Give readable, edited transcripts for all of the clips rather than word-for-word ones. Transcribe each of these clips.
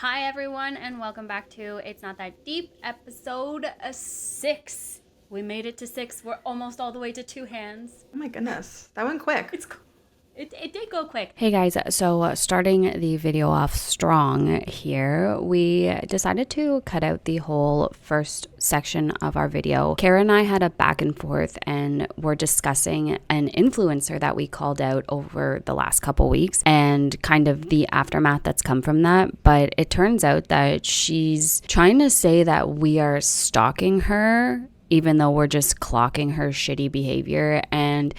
Hi everyone, and welcome back to It's Not That Deep, episode 6. We made it to 6. We're almost all the way to 2 hands. Oh my goodness, that went quick. It did go quick. Hey guys, so starting the video off strong here, we decided to cut out the whole first section of our video. Kara and I had a back and forth and we're discussing an influencer that we called out over the last couple weeks and kind of the aftermath that's come from that. But it turns out that she's trying to say that we are stalking her, even though we're just clocking her shitty behavior and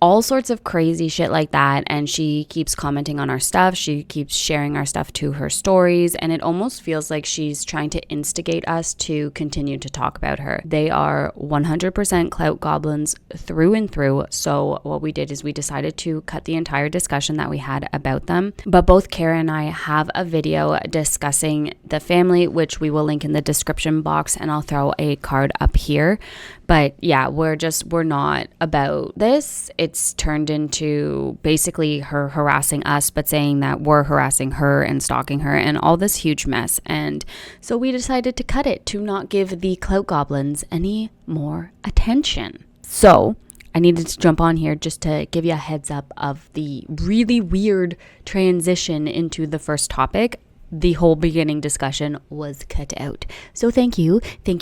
all sorts of crazy shit like that. And she keeps commenting on our stuff. She keeps sharing our stuff to her stories. And it almost feels like she's trying to instigate us to continue to talk about her. They are 100% clout goblins through and through. So what we did is we decided to cut the entire discussion that we had about them. But both Kara and I have a video discussing the family, which we will link in the description box. And I'll throw a card up here. But yeah, we're not about this. It's turned into basically her harassing us, but saying that we're harassing her and stalking her and all this huge mess. And so we decided to cut it to not give the clout goblins any more attention. So I needed to jump on here just to give you a heads up of the really weird transition into the first topic. The whole beginning discussion was cut out. So thank you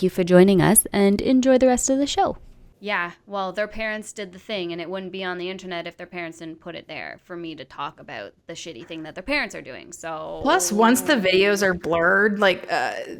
for joining us and enjoy the rest of the show. Yeah, well, their parents did the thing, and it wouldn't be on the internet if their parents didn't put it there for me to talk about the shitty thing that their parents are doing. So Plus, once the videos are blurred,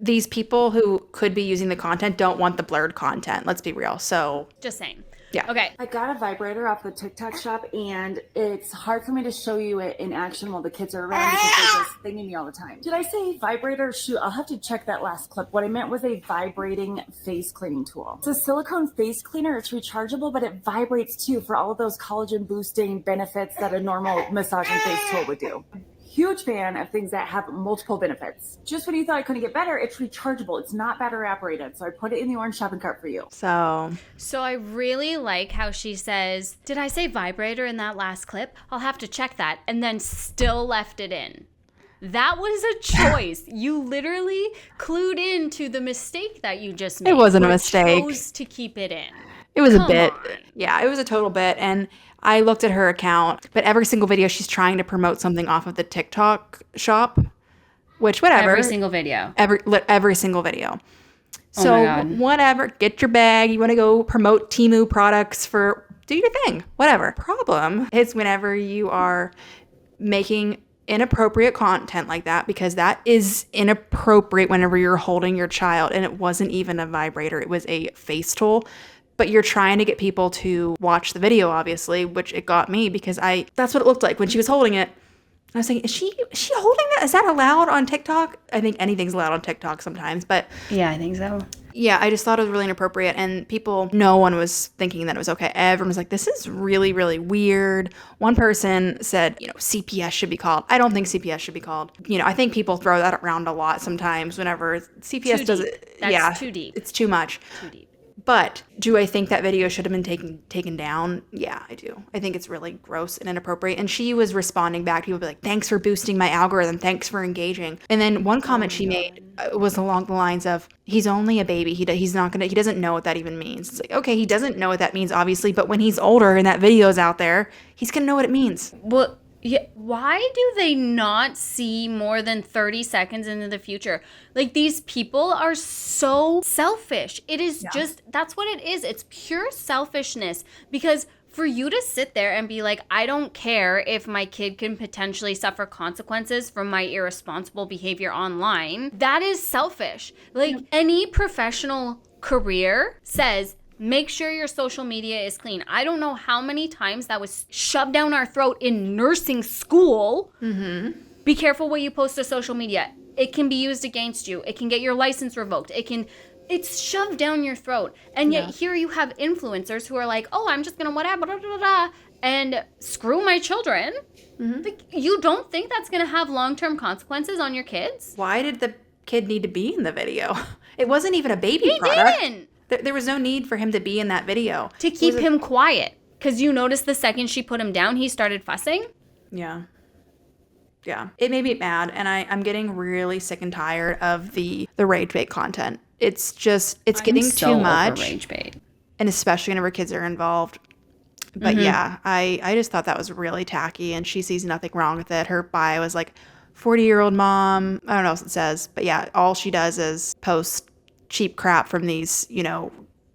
these people who could be using the content don't want the blurred content. Let's be real. So just saying. Yeah. Okay. I got a vibrator off the TikTok shop, and it's hard for me to show you it in action while the kids are around because they're just thinking me all the time. Did I say vibrator? Shoot, I'll have to check that last clip. What I meant was a vibrating face cleaning tool. It's a silicone face cleaner. It's rechargeable, but it vibrates too for all of those collagen boosting benefits that a normal massaging face tool would do. Huge fan of things that have multiple benefits. Just when you thought I couldn't get better, it's rechargeable. It's not battery operated. So I put it in the orange shopping cart for you. So I really like how she says, did I say vibrator in that last clip? I'll have to check that. And then still left it in. That was a choice. You literally clued into the mistake that you just made. It wasn't a mistake. Chose to keep it in. It was Come a bit. on. Yeah, it was a total bit. And I looked at her account, but every single video she's trying to promote something off of the TikTok shop, which whatever. Every single video. Every single video. Oh So my God. whatever, get your bag. You want to go promote Temu products do your thing, whatever. Problem is whenever you are making inappropriate content like that, because that is inappropriate whenever you're holding your child, and it wasn't even a vibrator, it was a face tool. But you're trying to get people to watch the video, obviously, which it got me because that's what it looked like when she was holding it. I was thinking, is she holding that? Is that allowed on TikTok? I think anything's allowed on TikTok sometimes, but Yeah, I think so. yeah, I just thought it was really inappropriate, and no one was thinking that it was okay. Everyone was like, this is really, really weird. One person said, CPS should be called. I don't think CPS should be called. I think people throw that around a lot sometimes whenever CPS does it. That's too deep. It's too much. Too deep. But do I think that video should have been taken down? Yeah, I do. I think it's really gross and inappropriate. And she was responding back. People would be like, thanks for boosting my algorithm. Thanks for engaging. And then one comment she made was along the lines of, he's only a baby. He doesn't know what that even means. It's like, okay, he doesn't know what that means, obviously. But when he's older and that video's out there, he's going to know what it means. Well, yeah, why do they not see more than 30 seconds into the future? Like, these people are so selfish. It is just, that's what it is. It's pure selfishness. Because for you to sit there and be like, I don't care if my kid can potentially suffer consequences from my irresponsible behavior online, that is selfish. Like, any professional career says, make sure your social media is clean. I don't know how many times that was shoved down our throat in nursing school. Mm-hmm. Be careful what you post to social media. It can be used against you. It can get your license revoked. It's shoved down your throat. And yet here you have influencers who are like, oh, I'm just going to whatever, blah, blah, blah, and screw my children. Mm-hmm. Like, you don't think that's going to have long-term consequences on your kids? Why did the kid need to be in the video? It wasn't even a baby product. He didn't. There was no need for him to be in that video. To keep him quiet. Because you noticed the second she put him down, he started fussing? Yeah. Yeah. It made me mad, and I'm getting really sick and tired of the rage bait content. It's getting too much. Over rage bait. And especially whenever kids are involved. But yeah, I just thought that was really tacky, and she sees nothing wrong with it. Her bio is like 40-year-old mom. I don't know what it says, but yeah, all she does is post cheap crap from these,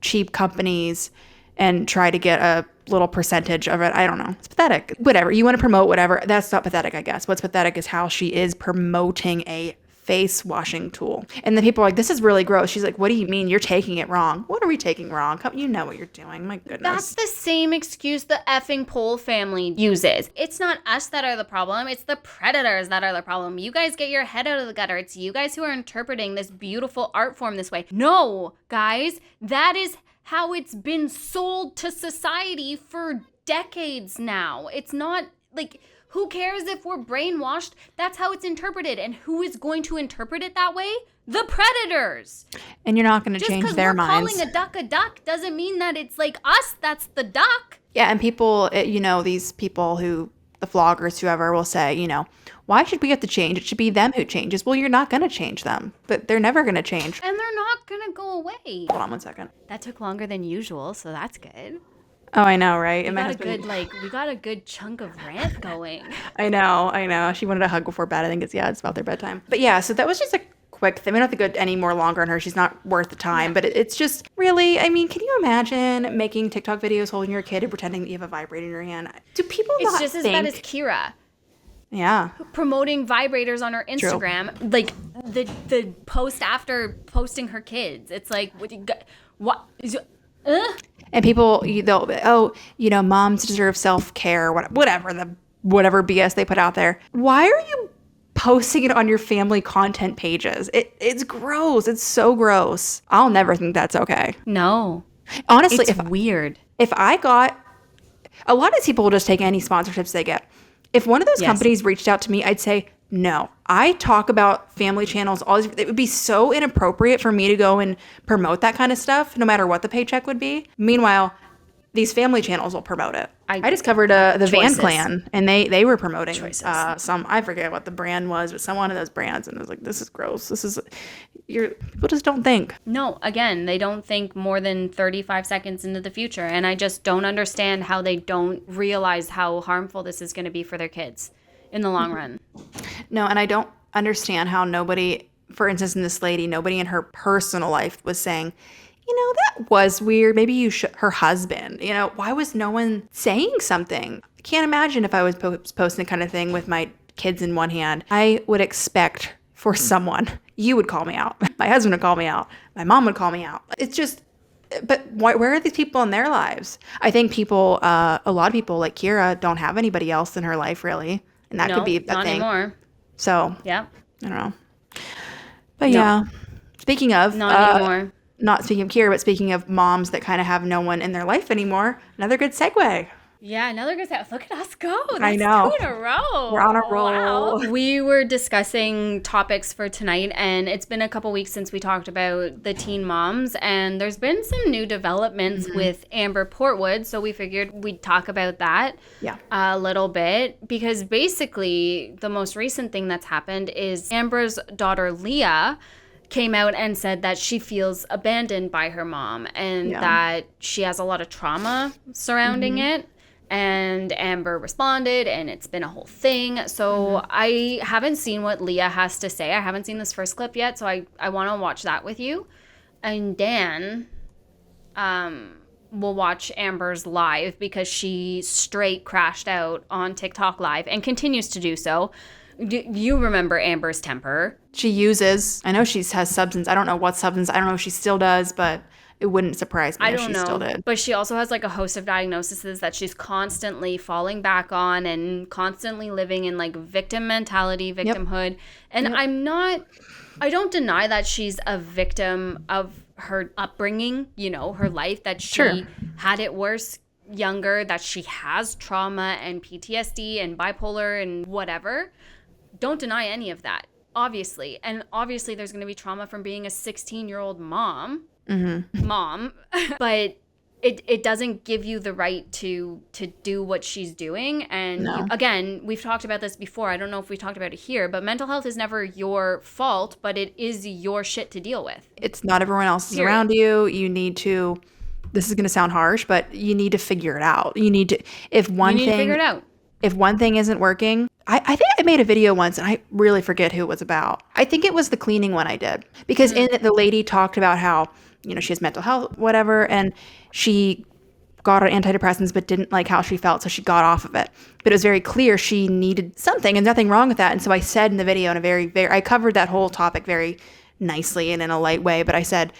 cheap companies and try to get a little percentage of it. I don't know. It's pathetic. Whatever. You want to promote whatever. That's not pathetic, I guess. What's pathetic is how she is promoting a face washing tool. And then people are like, this is really gross. She's like, what do you mean? You're taking it wrong. What are we taking wrong? You know what you're doing. My goodness. That's the same excuse the effing Pole family uses. It's not us that are the problem. It's the predators that are the problem. You guys get your head out of the gutter. It's you guys who are interpreting this beautiful art form this way. No, guys, that is how it's been sold to society for decades now. It's not like... Who cares if we're brainwashed? That's how it's interpreted. And who is going to interpret it that way? The predators. And you're not going to change their minds. Just because we're calling a duck doesn't mean that it's like us that's the duck. Yeah, and people, these people who, the vloggers, whoever, will say, why should we have to change? It should be them who changes. Well, you're not going to change them. But they're never going to change. And they're not going to go away. Hold on 1 second. That took longer than usual, so that's good. Oh, I know, right? We got a good chunk of rant going. I know. She wanted a hug before bed. I think it's about their bedtime. But yeah, so that was just a quick thing. We don't have to go any more longer on her. She's not worth the time. Yeah. But it's just really, can you imagine making TikTok videos holding your kid and pretending that you have a vibrator in your hand? Do people not think... It's just as bad as Kira. Yeah. Promoting vibrators on her Instagram. True. Like the post after posting her kids. It's like, what? And people, moms deserve self-care, whatever BS they put out there. Why are you posting it on your family content pages? It's gross. It's so gross. I'll never think that's okay. No. Honestly, it's weird. If I got, a lot of people will just take any sponsorships they get. If one of those companies reached out to me, I'd say, no. I talk about family channels. It would be so inappropriate for me to go and promote that kind of stuff, no matter what the paycheck would be. Meanwhile, these family channels will promote it. I just covered the Van Clan, and they were promoting some, I forget what the brand was, but some one of those brands, and I was like, this is gross. People just don't think. No, again, they don't think more than 35 seconds into the future, and I just don't understand how they don't realize how harmful this is going to be for their kids in the long run. No, and I don't understand how nobody, for instance, in this lady, nobody in her personal life was saying, that was weird. Maybe you should, her husband, why was no one saying something? I can't imagine if I was posting the kind of thing with my kids in one hand. I would expect for someone, you would call me out. My husband would call me out. My mom would call me out. It's just, but where are these people in their lives? I think a lot of people like Kira don't have anybody else in her life really. And that could be a thing. Not anymore. So, yeah. I don't know. But yeah, speaking of... Not anymore. Not speaking of Kira, but speaking of moms that kind of have no one in their life anymore, another good segue. Yeah, another good segue. Look at us go. That's I know. 2 in a row. We're on a roll. Wow. We were discussing topics for tonight, and it's been a couple weeks since we talked about the teen moms, and there's been some new developments with Amber Portwood, so we figured we'd talk about that a little bit, because basically the most recent thing that's happened is Amber's daughter Leah came out and said that she feels abandoned by her mom and that she has a lot of trauma surrounding it. And Amber responded, and it's been a whole thing. So I haven't seen what Leah has to say. I haven't seen this first clip yet, so I want to watch that with you. And Dan will watch Amber's live because she straight crashed out on TikTok live and continues to do so. You remember Amber's temper. She uses, I know she has substance. I don't know what substance. I don't know if she still does, but it wouldn't surprise me if she still did. But she also has like a host of diagnoses that she's constantly falling back on and constantly living in like victim mentality, victimhood. And I don't deny that she's a victim of her upbringing, her life, that she had it worse younger, that she has trauma and PTSD and bipolar and whatever. Don't deny any of that, obviously. And obviously there's going to be trauma from being a 16-year-old mom. But it doesn't give you the right to do what she's doing. And No. again, we've talked about this before. I don't know if we talked about it here, but mental health is never your fault, but it is your shit to deal with. It's not everyone else is Period. around you. You need to, this is going to sound harsh, but you need to figure it out. You need to, if one You need to thing, figure it out. if one thing isn't working, I think I made a video once and I really forget who it was about. I think it was the cleaning one I did, because in it, the lady talked about how, you know, she has mental health, whatever, and she got on antidepressants but didn't like how she felt, so she got off of it. But it was very clear she needed something, and nothing wrong with that. And so I said in the video, in a very, I covered that whole topic very nicely and in a light way, but I said,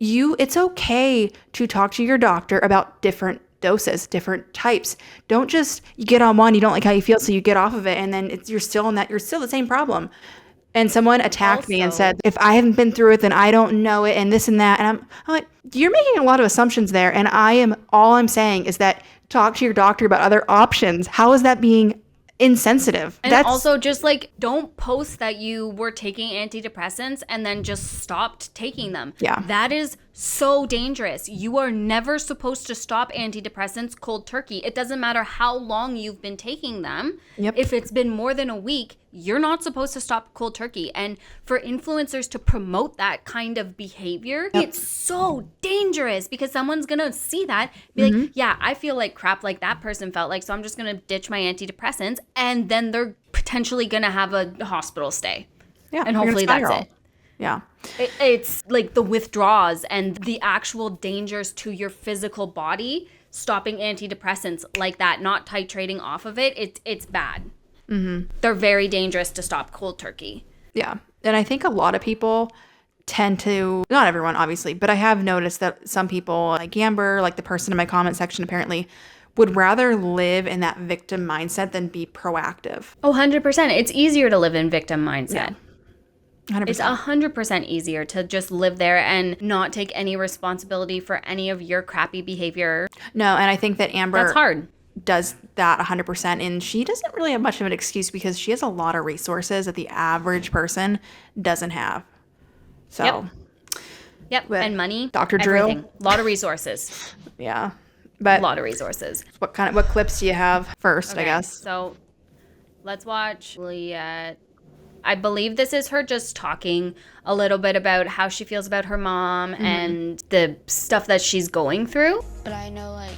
it's okay to talk to your doctor about different doses, different types. Don't just, you get on one, you don't like how you feel, so you get off of it, and then you're still the same problem. And someone attacked me and said, if I haven't been through it, then I don't know it, and this and that. And I'm like, you're making a lot of assumptions there. And all I'm saying is that talk to your doctor about other options. How is that being insensitive? And also, just like, don't post that you were taking antidepressants and then just stopped taking them. Yeah. That is so dangerous. You are never supposed to stop antidepressants cold turkey. It doesn't matter how long you've been taking them. Yep. If it's been more than a week, you're not supposed to stop cold turkey. And for influencers to promote that kind of behavior, it's so dangerous, because someone's going to see that, be like, yeah, I feel like crap like that person felt like, so I'm just going to ditch my antidepressants. And then they're potentially going to have a hospital stay. Yeah. And hopefully that's it. Yeah. It's like the withdrawals and the actual dangers to your physical body, stopping antidepressants like that, not titrating off of it. It's bad. Mm-hmm. They're very dangerous to stop cold turkey. Yeah. And I think a lot of people tend to, not everyone obviously, but I have noticed that some people, like Amber, like the person in my comment section apparently, would rather live in that victim mindset than be proactive. Oh, 100%. It's easier to live in victim mindset. Yeah. 100%. It's 100% easier to just live there and not take any responsibility for any of your crappy behavior. No, and I think that Amber That's hard. does that 100%, and she doesn't really have much of an excuse because she has a lot of resources that the average person doesn't have. So, Yep. But And money. Dr. Drew. Everything. A lot of resources. yeah. A But lot of resources. what clips do you have first, I guess? So let's watch Leah. I believe this is her just talking a little bit about how she feels about her mom and the stuff that she's going through. But I know, like,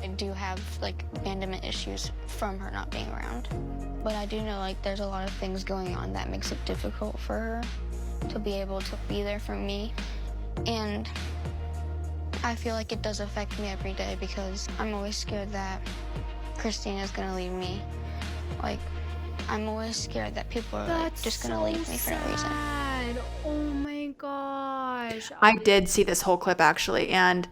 I do have, like, abandonment issues from her not being around. But I do know, like, there's a lot of things going on that makes it difficult for her to be able to be there for me. And I feel like it does affect me every day because I'm always scared that Christina's gonna leave me. Like, I'm always scared that people are like, just gonna leave me for no reason. Oh my gosh. I did see this whole clip actually, and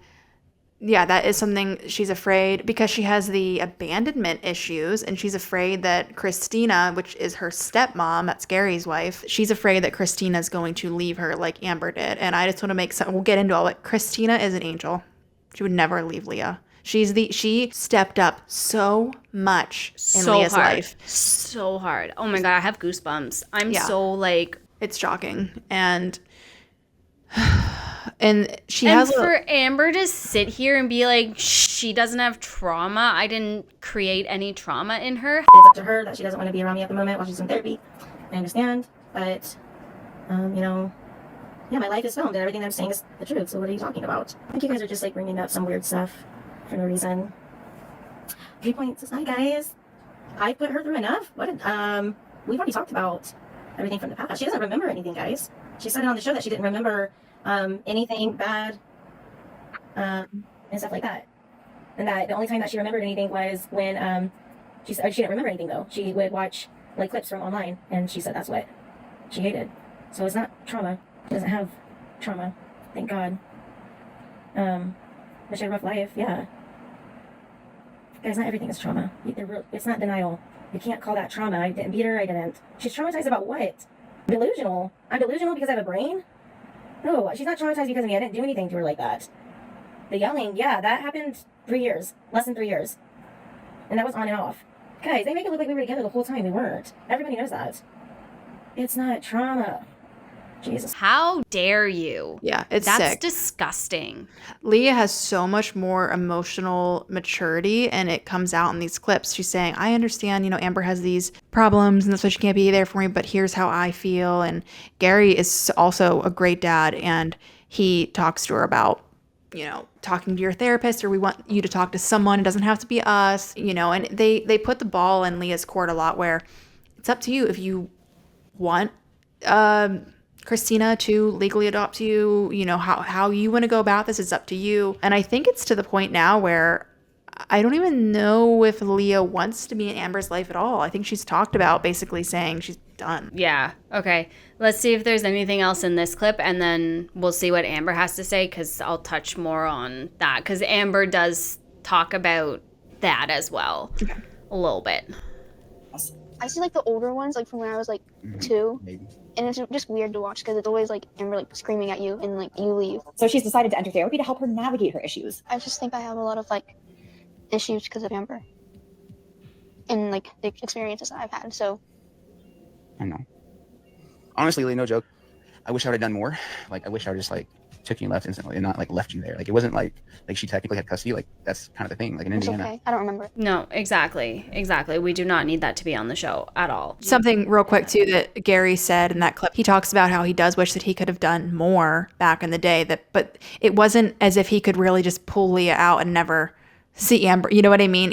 yeah, that is something she's afraid, because she has the abandonment issues, and she's afraid that Christina, which is her stepmom, that's Gary's wife, she's afraid that Christina's going to leave her like Amber did. And I just want to make we'll get into all it. Christina is an angel. She would never leave Leah. She stepped up so much in Leah's life. So hard. Oh my God, I have goosebumps. I'm so like... It's shocking. And she and has for Amber to sit here and be like, she doesn't have trauma. I didn't create any trauma in her. It's up to her that she doesn't want to be around me at the moment while she's in therapy. I understand, but, you know, yeah, my life is filmed and everything I'm saying is the truth, so what are you talking about? I think you guys are just, like, bringing up some weird stuff for no reason. 3 points. Hi, guys. I put her through enough. We've already talked about everything from the past. She doesn't remember anything, guys. She said on the show that she didn't remember anything bad and stuff like that. And that the only time that she remembered anything was when she didn't remember anything, though. She would watch, like, clips from online, and she said that's what she hated. So it's not trauma. She doesn't have trauma. Thank God. But she had a rough life, yeah. Guys, not everything is trauma. It's not denial. You can't call that trauma. I didn't beat her, I didn't. She's traumatized about what? Delusional. I'm delusional because I have a brain? No, she's not traumatized because of me. I didn't do anything to her like that. The yelling, yeah, that happened 3 years. Less than 3 years. And that was on and off. Guys, they make it look like we were together the whole time. We weren't. Everybody knows that. It's not trauma. Jesus. How dare you? Yeah, it's That's sick. disgusting. Leah has so much more emotional maturity, and it comes out in these clips. She's saying, I understand, Amber has these problems and that's why she can't be there for me, but here's how I feel. And Gary is also a great dad, and he talks to her about, talking to your therapist, or we want you to talk to someone. It doesn't have to be us, and they put the ball in Leah's court a lot, where it's up to you if you want Christina to legally adopt you, how you want to go about this is up to you. And I think it's to the point now where I don't even know if Leah wants to be in Amber's life at all. I think she's talked about basically saying she's done. Yeah. Okay. Let's see if there's anything else in this clip, and then we'll see what Amber has to say, because I'll touch more on that, because Amber does talk about that as well. Okay. A little bit. I see like the older ones, like from when I was like 2. Maybe. And it's just weird to watch because it's always like Amber like screaming at you and like you leave. So she's decided to enter therapy to help her navigate her issues. I just think I have a lot of like issues because of Amber and like the experiences that I've had. So I know. Honestly, Leah, no joke. I wish I would have done more. Like I wish I would just like took you and left instantly and not like left you there. Like it wasn't like she technically had custody. Like that's kind of the thing. Like in it's Indiana. okay. I don't remember. No, exactly. We do not need that to be on the show at all. Something real quick too that Gary said in that clip. He talks about how he does wish that he could have done more back in the day. But it wasn't as if he could really just pull Leah out and never see Amber. You know what I mean?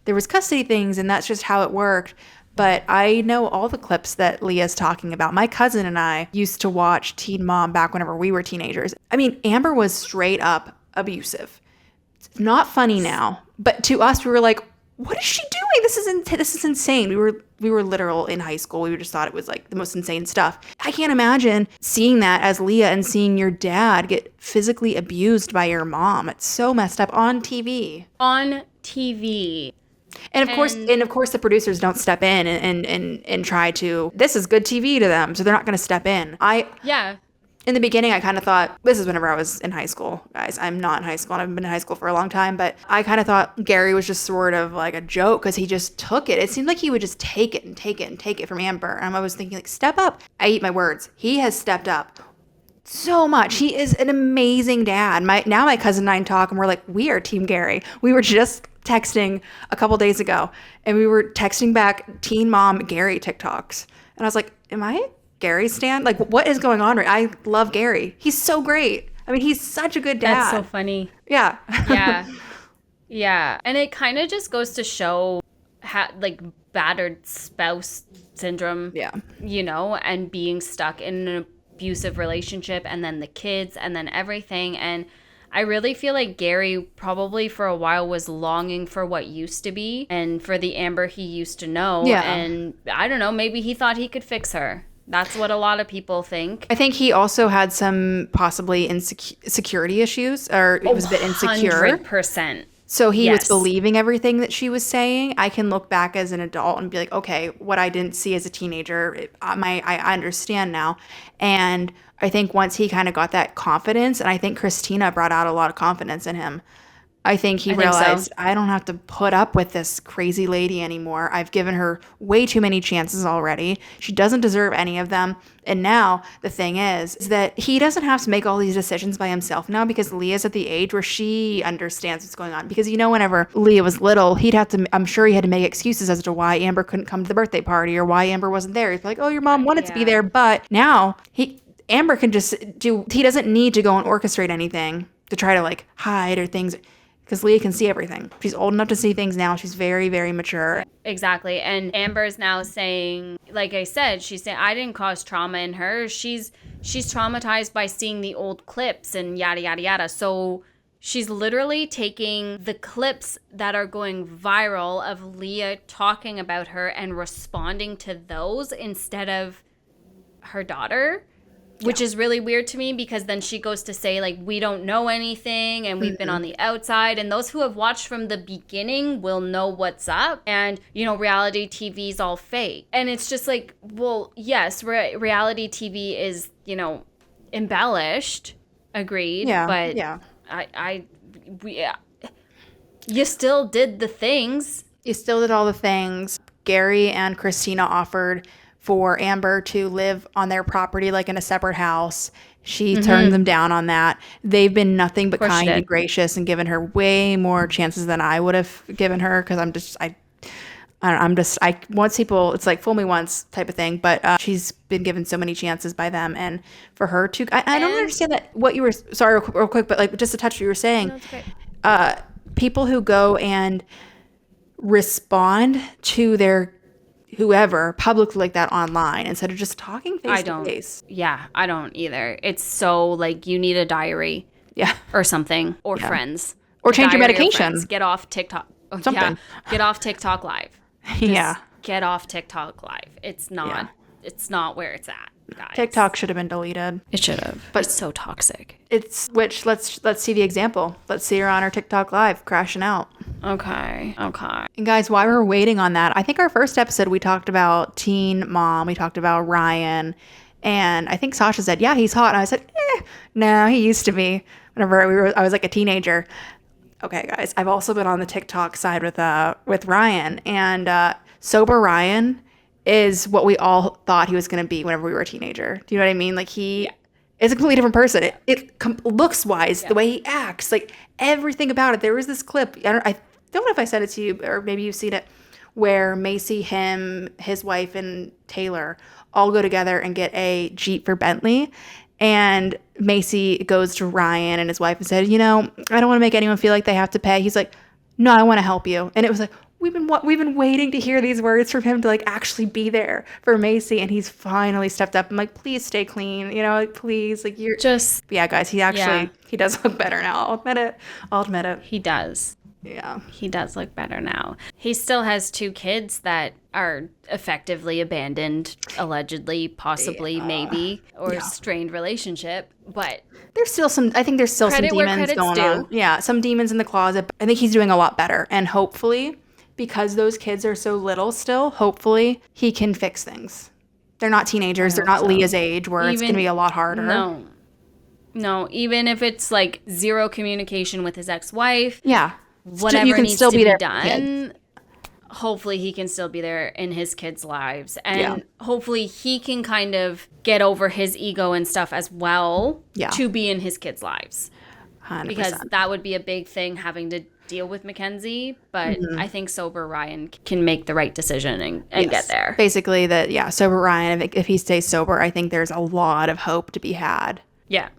There was custody things, and that's just how it worked. But I know all the clips that Leah's talking about. My cousin and I used to watch Teen Mom back whenever we were teenagers. I mean, Amber was straight up abusive. It's not funny now, but to us, we were like, "What is she doing? This is insane." We were literal in high school. We just thought it was like the most insane stuff. I can't imagine seeing that as Leah and seeing your dad get physically abused by your mom. It's so messed up on TV. On TV. And of course, the producers don't step in and try to. This is good TV to them, so they're not going to step in. In the beginning, I kind of thought, this is whenever I was in high school, guys. I'm not in high school, and I've been in high school for a long time, but I kind of thought Gary was just sort of like a joke because he just took it. It seemed like he would just take it and take it and take it from Amber. And I was thinking, like, step up. I eat my words. He has stepped up so much. He is an amazing dad. Now my cousin and I talk, and we're like, we are Team Gary. We were just texting a couple days ago, and we were texting back Teen Mom Gary TikToks. And I was like, am I Gary's stan? Like, what is going on? I love Gary. He's so great. I mean, he's such a good dad. That's so funny. Yeah. Yeah. And it kind of just goes to show like battered spouse syndrome. Yeah. And being stuck in an abusive relationship, and then the kids, and then everything. And I really feel like Gary probably for a while was longing for what used to be and for the Amber he used to know. Yeah. And I don't know, maybe he thought he could fix her. That's what a lot of people think. I think he also had some possibly insecurity issues, or it was a bit insecure. 100%. So he was believing everything that she was saying. I can look back as an adult and be like, okay, what I didn't see as a teenager, I understand now. And I think once he kind of got that confidence, and I think Christina brought out a lot of confidence in him, I think he realized, I don't have to put up with this crazy lady anymore. I've given her way too many chances already. She doesn't deserve any of them. And now the thing is that he doesn't have to make all these decisions by himself now, because Leah's at the age where she understands what's going on. Because, whenever Leah was little, I'm sure he had to make excuses as to why Amber couldn't come to the birthday party or why Amber wasn't there. He's like, oh, your mom wanted to be there. But now Amber can just he doesn't need to go and orchestrate anything to try to like hide or things. Because Leah can see everything. She's old enough to see things now. She's very, very mature. Exactly. And Amber's now saying, like I said, she's saying, I didn't cause trauma in her. She's traumatized by seeing the old clips and yada, yada, yada. So she's literally taking the clips that are going viral of Leah talking about her and responding to those instead of her daughter. Which is really weird to me, because then she goes to say, like, we don't know anything and we've been on the outside. And those who have watched from the beginning will know what's up. And, reality TV is all fake. And it's just like, well, yes, reality TV is, embellished. Agreed. Yeah. But yeah. You still did the things. You still did all the things. Gary and Christina offered for Amber to live on their property, like in a separate house. She turned them down on that. They've been nothing but kind and gracious and given her way more chances than I would have given her, because I once people, it's like fool me once type of thing, but she's been given so many chances by them, and for her to, I don't understand that what you were, sorry, real quick, but like just to touch what you were saying, people who go and respond to their whoever publicly like that online instead of just talking face to face. Yeah, I don't either. It's so like you need a diary. Yeah. Or something, or friends. Or change your medication. Get off TikTok. Something. Yeah, get off TikTok Live. Just get off TikTok Live. It's not where it's at, guys. TikTok should have been deleted. It should have. But it's so toxic. Let's see the example. Let's see her on our TikTok Live crashing out. Okay. And guys, while we're waiting on that, I think our first episode we talked about teen mom. We talked about Ryan, and I think Sasha said, "Yeah, he's hot." And I said, "No, he used to be." Whenever I was like a teenager. Okay, guys, I've also been on the TikTok side with Ryan, and sober Ryan is what we all thought he was going to be whenever we were a teenager. Do you know what I mean? Like he is a completely different person. Looks wise, the way he acts, like everything about it. There was this clip. I don't know if I sent it to you, or maybe you've seen it, where Macy, him, his wife, and Taylor all go together and get a Jeep for Bentley. And Macy goes to Ryan and his wife and said, I don't want to make anyone feel like they have to pay. He's like, no, I want to help you. And it was like, we've been waiting to hear these words from him to like actually be there for Macy. And he's finally stepped up. I'm like, please stay clean. Please, like you're just, yeah, guys, he does look better now. I'll admit it. He does. Yeah. He does look better now. He still has 2 kids that are effectively abandoned, allegedly, possibly, maybe, or a strained relationship. But there's still some demons going on. Yeah, some demons in the closet. But I think he's doing a lot better. And hopefully, because those kids are so little still, hopefully he can fix things. They're not teenagers. They're not Leah's age where it's going to be a lot harder. No, even if it's like zero communication with his ex-wife. Yeah. Whatever you can needs still to be there done, hopefully he can still be there in his kids' lives. And hopefully he can kind of get over his ego and stuff as well to be in his kids' lives. 100%. Because that would be a big thing, having to deal with Mackenzie. But I think sober Ryan can make the right decision and get there. Basically, sober Ryan, if he stays sober, I think there's a lot of hope to be had. Yeah.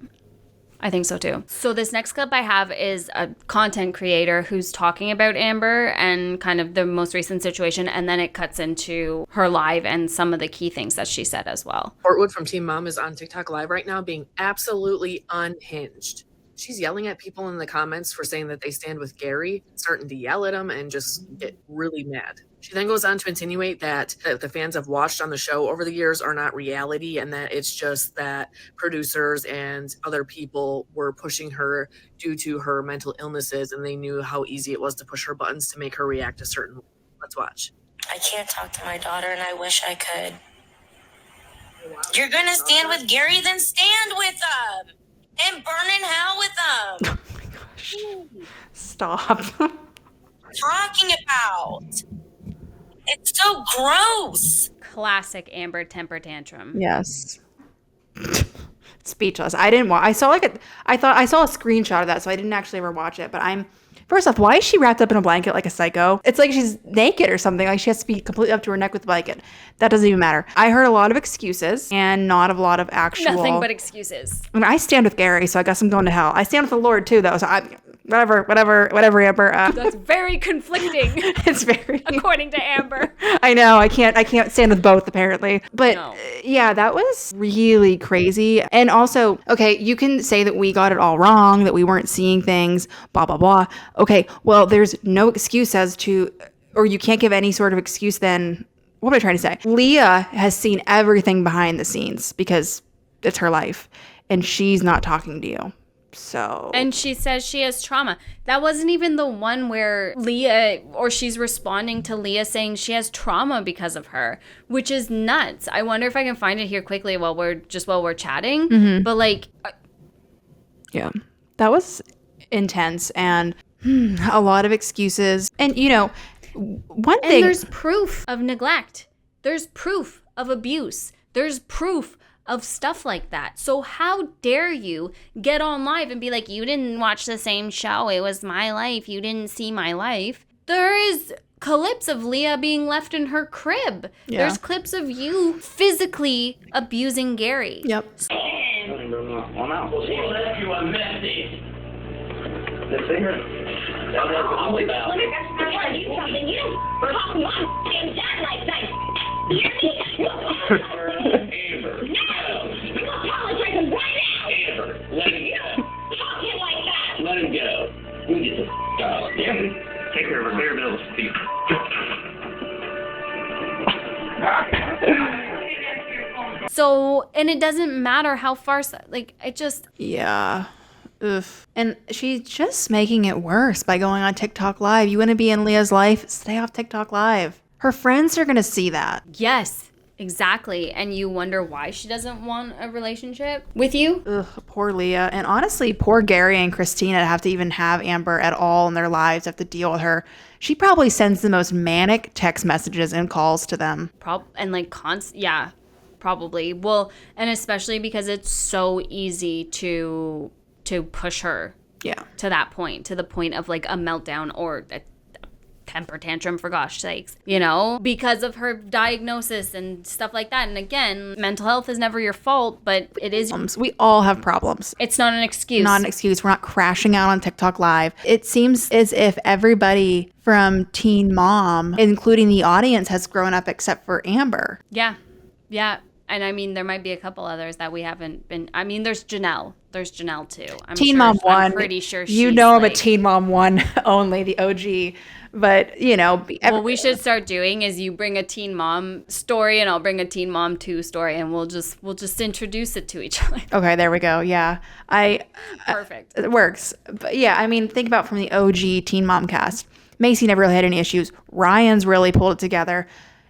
I think so too. So this next clip I have is a content creator who's talking about Amber and kind of the most recent situation, and then it cuts into her live and some of the key things that she said as well. Portwood from Team Mom is on TikTok Live right now being absolutely unhinged. She's yelling at people in the comments for saying that they stand with Gary, starting to yell at him and just get really mad. She then goes on to insinuate that the fans have watched on the show over the years are not reality, and that it's just that producers and other people were pushing her due to her mental illnesses, and they knew how easy it was to push her buttons to make her react a certain way. Let's watch. I can't talk to my daughter, and I wish I could. You're going to stand with Gary? Then stand with him and burn in hell with him. Oh my gosh. Stop. Talking about. It's so gross. Classic Amber temper tantrum. Yes. Speechless. I didn't watch. I saw I saw a screenshot of that, so I didn't actually ever watch it. But first off, why is she wrapped up in a blanket like a psycho? It's like she's naked or something. Like she has to be completely up to her neck with the blanket. That doesn't even matter. I heard a lot of excuses and not a lot of actual. Nothing but excuses. I mean, I stand with Gary, so I guess I'm going to hell. I stand with the Lord too, though. So whatever, Amber. That's very conflicting. It's very according to Amber. I know. I can't stand with both apparently. But yeah, that was really crazy. And also, okay, you can say that we got it all wrong, that we weren't seeing things, blah blah blah. Okay, well, there's no excuse as to, or you can't give any sort of excuse then. What am I trying to say? Leah has seen everything behind the scenes because it's her life, and she's not talking to you. So, and she says she has trauma. That wasn't even the one where Leah, or she's responding to Leah saying she has trauma because of her, which is nuts. I wonder if I can find it here quickly while we're chatting. Mm-hmm. But like, yeah, that was intense and a lot of excuses. And one thing, there's proof of neglect. There's proof of abuse. There's proof of stuff like that. So how dare you get on live and be like, you didn't watch the same show. It was my life. You didn't see my life. There is clips of Leah being left in her crib. Yeah. There's clips of you physically abusing Gary. Yep. I'm out. Well, she left you a message. The singer? That's what it's all about. Let me tell you something. You don't talk to my damn dad like that. Amber. No! You apologize right now! Amber, let him go. Talking like that! Let him go. You get the damn. Take care of her bare bills, Steve. So, and it doesn't matter how far, like, it just... Yeah. Ugh. And she's just making it worse by going on TikTok Live. You want to be in Leah's life? Stay off TikTok Live. Her friends are going to see that. Yes, exactly. And you wonder why she doesn't want a relationship with you? Ugh, poor Leah. And honestly, poor Gary and Christina to have to even have Amber at all in their lives, have to deal with her. She probably sends the most manic text messages and calls to them. Yeah, probably. Well, and especially because it's so easy to push her to that point, to the point of like a meltdown or a temper tantrum, for gosh sakes, because of her diagnosis and stuff like that. And again, mental health is never your fault, but it is. We all have problems. It's not an excuse. Not an excuse. We're not crashing out on TikTok Live. It seems as if everybody from Teen Mom, including the audience, has grown up except for Amber. Yeah. And I mean, there might be a couple others that we haven't been. I mean, there's Janelle. There's Janelle too. Teen Mom 1. I'm pretty sure she's I'm a Teen Mom 1 only, the OG. But, what we should start doing is you bring a Teen Mom story and I'll bring a Teen Mom 2 story and we'll just introduce it to each other. Okay, there we go. Yeah. Perfect. It works. But yeah, I mean, think about from the OG Teen Mom cast. Macy never really had any issues. Ryan's really pulled it together.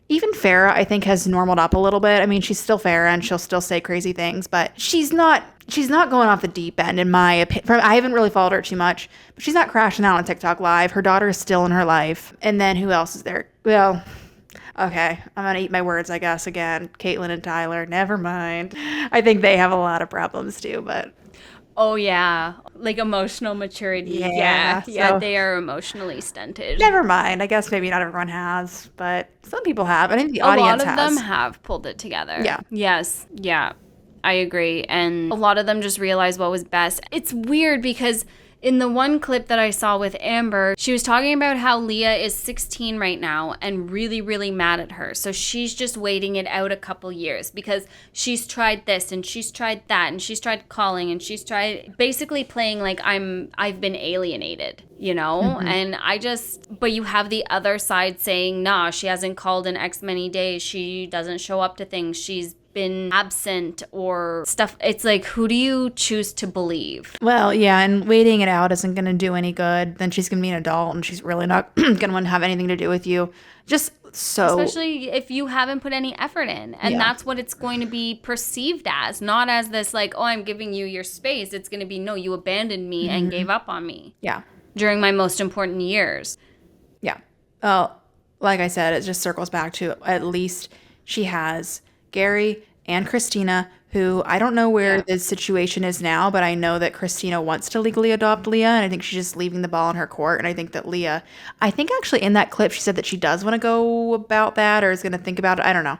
Even Farrah, I think, has normaled up a little bit. I mean, she's still Farrah and she'll still say crazy things, but she's not going off the deep end, in my opinion. I haven't really followed her too much, but she's not crashing out on TikTok Live. Her daughter is still in her life. And then who else is there? Well, okay, I'm going to eat my words, I guess, again. Caitlyn and Tyler, never mind. I think they have a lot of problems too, but... Oh, yeah. Like emotional maturity. Yeah, so they are emotionally stunted. Never mind. I guess maybe not everyone has, but some people have. I think the audience has. A lot of them have pulled it together. Yeah. Yes. Yeah. I agree. And a lot of them just realized what was best. It's weird because in the one clip that I saw with Amber, she was talking about how Leah is 16 right now and really, really mad at her. So she's just waiting it out a couple years because she's tried this and she's tried that and she's tried calling and she's tried basically playing like I've been alienated, Mm-hmm. And but you have the other side saying, nah, she hasn't called in X many days. She doesn't show up to things. She's been absent or stuff. It's like, who do you choose to believe? Well, yeah, and waiting it out isn't going to do any good. Then she's going to be an adult and she's really not going to want to have anything to do with you. Especially if you haven't put any effort in. And that's what it's going to be perceived as. Not as this like, oh, I'm giving you your space. It's going to be, no, you abandoned me and gave up on me. Yeah. During my most important years. Yeah. Well, like I said, it just circles back to at least she has Gary and Christina, who I don't know where the situation is now, but I know that Christina wants to legally adopt Leah, and I think she's just leaving the ball in her court. And I think that Leah, actually in that clip, she said that she does want to go about that or is going to think about it. I don't know.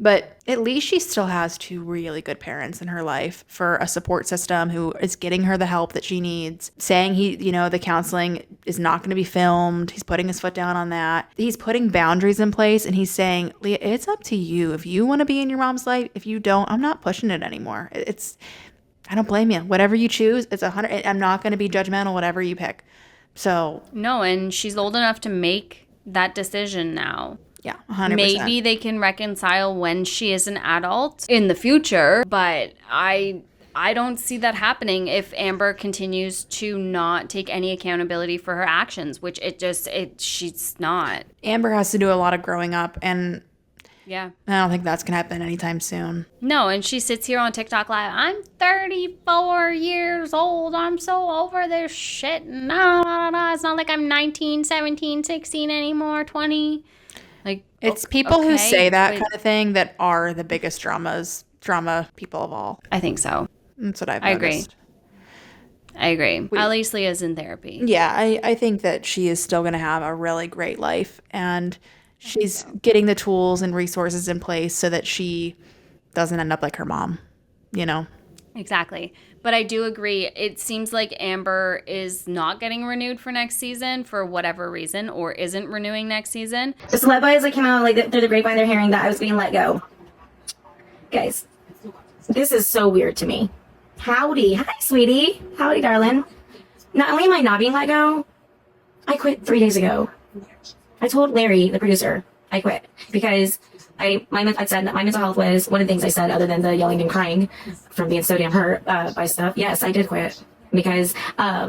But at least she still has two really good parents in her life for a support system who is getting her the help that she needs. Saying the counseling is not going to be filmed. He's putting his foot down on that. He's putting boundaries in place and he's saying, Leah, it's up to you. If you want to be in your mom's life, if you don't, I'm not pushing it anymore. I don't blame you. Whatever you choose, it's 100. I'm not going to be judgmental, whatever you pick. So. No, and she's old enough to make that decision now. Yeah, 100%. Maybe they can reconcile when she is an adult in the future, but I don't see that happening if Amber continues to not take any accountability for her actions, which she's not. Amber has to do a lot of growing up, and yeah, I don't think that's going to happen anytime soon. No, and she sits here on TikTok Live, I'm 34 years old, I'm so over this shit. No, it's not like I'm 19, 17, 16 anymore, 20. Like, It's people who okay, say that but- kind of thing that are the biggest drama people of all. I think so. That's what I've I agree. noticed. I agree. At least Leah's in therapy. Yeah, I think that she is still going to have a really great life, and she's getting the tools and resources in place so that she doesn't end up like her mom, you know? Exactly. But I do agree. It seems like Amber is not getting renewed for next season for whatever reason, or isn't renewing next season. The celeb boys that came out like through the grapevine, they're hearing that I was being let go. Guys, this is so weird to me. Howdy. Hi, sweetie. Howdy, darling. Not only am I not being let go, I quit 3 days ago. I told Larry, the producer, I quit because I said that my mental health was one of the things I said, other than the yelling and crying from being so damn hurt by stuff. Yes, I did quit because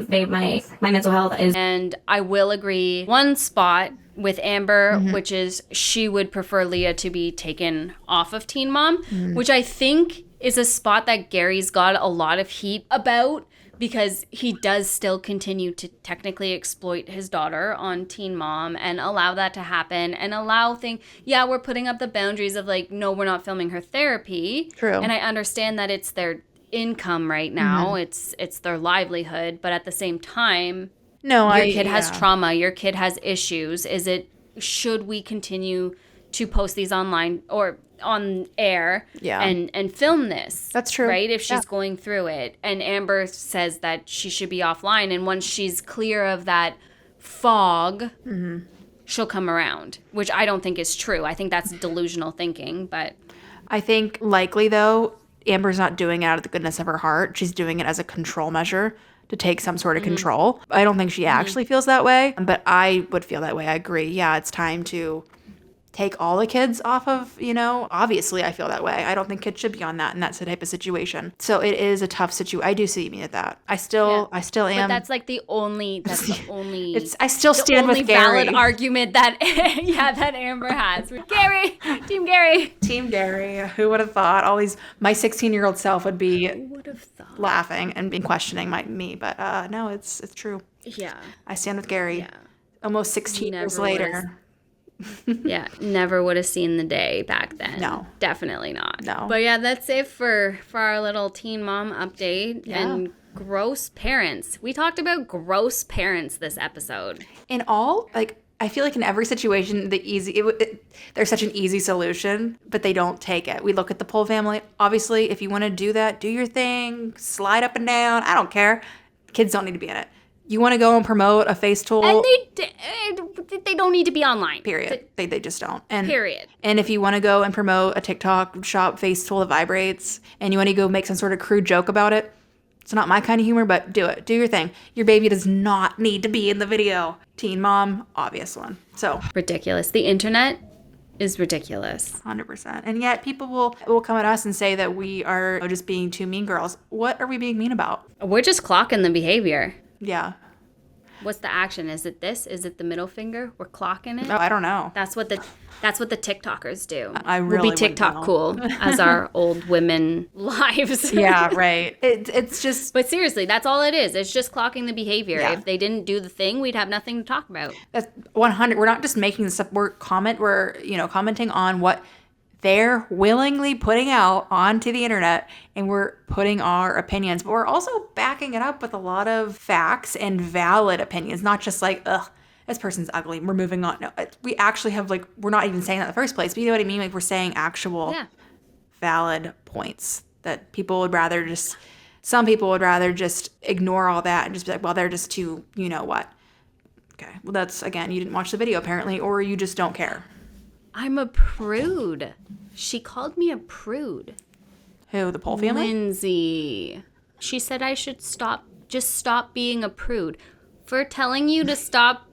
babe, my mental health is. And I will agree one spot with Amber, which is she would prefer Leah to be taken off of Teen Mom, which I think is a spot that Gary's got a lot of heat about, because he does still continue to technically exploit his daughter on Teen Mom and allow that to happen and allow yeah, we're putting up the boundaries of like, no, we're not filming her therapy. True. And I understand that it's their income right now. It's their livelihood. But at the same time, your kid has trauma. Your kid has issues. Should we continue to post these online or on air and film this? That's true. Right? If she's going through it. And Amber says that she should be offline. And once she's clear of that fog, she'll come around, which I don't think is true. I think that's delusional thinking. But I think likely, though, Amber's not doing it out of the goodness of her heart. She's doing it as a control measure to take some sort of control. I don't think she actually feels that way, but I would feel that way. I agree. Yeah, it's time to take all the kids off of, obviously I feel that way. I don't think kids should be on that in that type of situation. So it is a tough situation. I do see me at that. I still am. But that's like the only, I still stand with Gary. Valid argument that, that Amber has. Gary, Team Gary. Team Gary. Who would have thought? My 16-year-old self would be laughing and be questioning me. But no, it's true. Yeah. I stand with Gary. Yeah. Almost 16 years later. Yeah, never would have seen the day back then. No. Definitely not. No. But yeah, that's it for our little Teen Mom update. Yeah. And gross parents. We talked about gross parents this episode. In all, I feel like in every situation, there's such an easy solution, but they don't take it. We look at the Pohl family. Obviously, if you want to do that, do your thing, slide up and down. I don't care. Kids don't need to be in it. You want to go and promote a face tool? And they don't need to be online. Period. They just don't. Period. And if you want to go and promote a TikTok shop face tool that vibrates, and you want to go make some sort of crude joke about it, it's not my kind of humor, but do it. Do your thing. Your baby does not need to be in the video. Teen Mom, obvious one. So ridiculous. The internet is ridiculous. 100%. And yet people will come at us and say that we are just being two mean girls. What are we being mean about? We're just clocking the behavior. Yeah. What's the action? Is it this? Is it the middle finger? We're clocking it? Oh, I don't know. That's what the TikTokers do. I really We'll be TikTok cool as our old women lives. Yeah, right. It's just. But seriously, that's all it is. It's just clocking the behavior. Yeah. If they didn't do the thing, we'd have nothing to talk about. That's 100. We're not just making this up. We're commenting on what they're willingly putting out onto the internet, and we're putting our opinions, but we're also backing it up with a lot of facts and valid opinions, not just like, ugh, this person's ugly, we're moving on. No, we actually have we're not even saying that in the first place, but you know what I mean? We're saying actual valid points that some people would rather just ignore all that and just be like, well, they're just too, you know what. Okay, well, that's, again, you didn't watch the video apparently, or you just don't care. I'm a prude. She called me a prude. Who, the Pohl family? Lindsay. She said I should stop being a prude. For telling you to stop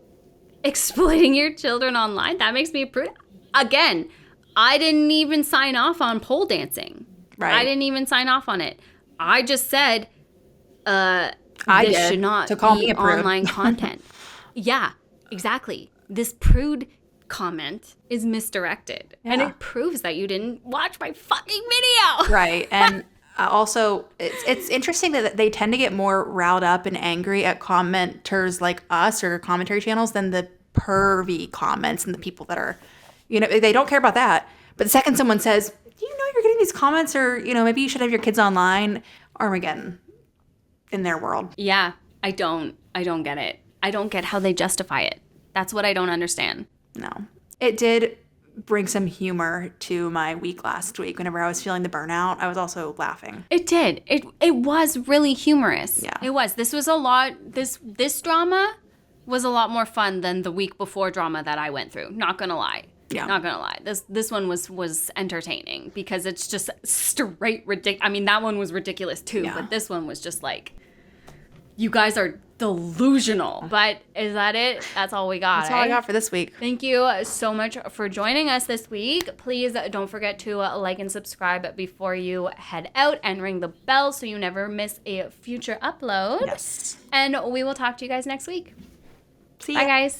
exploiting your children online, that makes me a prude. Again, I didn't even sign off on pole dancing. Right. I didn't even sign off on it. I just said this should not be online content. Yeah, exactly. This prude comment is misdirected, and it proves that you didn't watch my fucking video. Right. And also it's interesting that they tend to get more riled up and angry at commenters like us or commentary channels than the pervy comments and the people that are You know, they don't care about that. But the second someone says, you know, you're getting these comments, or, you know, maybe you should have your kids online, Armageddon in their world. Yeah, I don't get it. I don't get how they justify it. That's what I don't understand. No. It did bring some humor to my week last week. Whenever I was feeling the burnout, I was also laughing. It did. It was really humorous. Yeah. It was. This was a lot. This drama was a lot more fun than the week before drama that I went through. Not gonna lie. Yeah. Not gonna lie. This one was entertaining because it's just straight ridiculous. I mean, that one was ridiculous too, Yeah. but this one was just like, you guys are delusional. But is that it? That's all we got. That's all I got for this week. Thank you so much for joining us this week. Please don't forget to like and subscribe before you head out, and ring the bell so you never miss a future upload. Yes. And we will talk to you guys next week. See Bye, ya. guys.